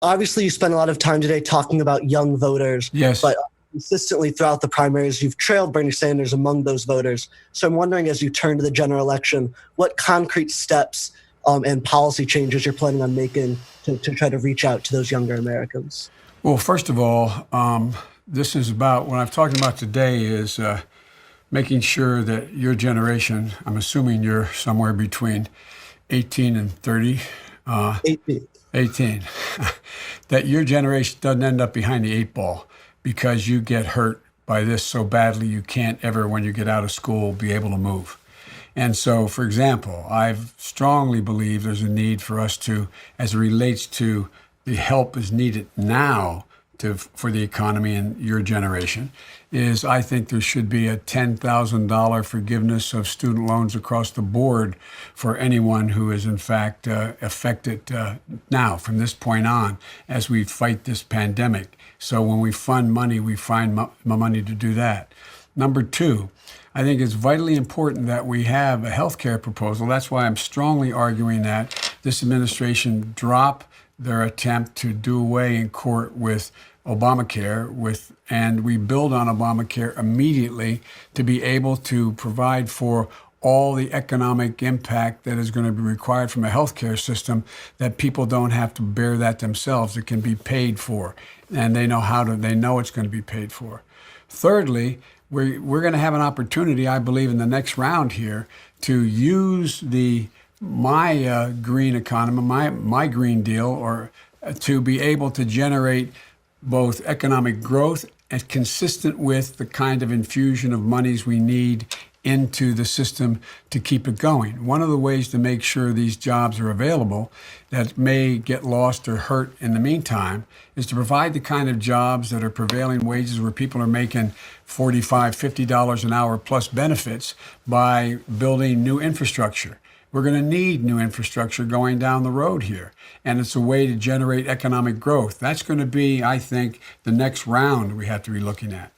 Obviously, you spent a lot of time today talking about young voters, Yes. but consistently throughout the primaries, you've trailed Bernie Sanders among those voters. So I'm wondering, as you turn to the general election, what concrete steps and policy changes you're planning on making to try to reach out to those younger Americans. Well, first of all, this is about what I'm talking about today is making sure that your generation, I'm assuming you're somewhere between 18 and 30, uh, 18. 18, that your generation doesn't end up behind the eight ball because you get hurt by this so badly you can't ever, when you get out of school, be able to move. And so, for example, I strongly believe there's a need for us to, as it relates to the help is needed now for the economy and your generation, is I think there should be a $10,000 forgiveness of student loans across the board for anyone who is in fact affected now from this point on as we fight this pandemic. So when we fund money, we find money to do that. Number two, I think it's vitally important that we have a health care proposal. That's why I'm strongly arguing that this administration drop their attempt to do away in court with Obamacare, and we build on Obamacare immediately to be able to provide for all the economic impact that is going to be required from a healthcare system, that people don't have to bear that themselves. It can be paid for, and they know it's going to be paid for. Thirdly, we're going to have an opportunity, I believe, in the next round here to use my green economy, my Green Deal, or to be able to generate both economic growth and consistent with the kind of infusion of monies we need into the system to keep it going. One of the ways to make sure these jobs are available that may get lost or hurt in the meantime is to provide the kind of jobs that are prevailing wages where people are making $45, $50 an hour plus benefits by building new infrastructure. We're going to need new infrastructure going down the road here, and it's a way to generate economic growth. That's going to be, I think, the next round we have to be looking at.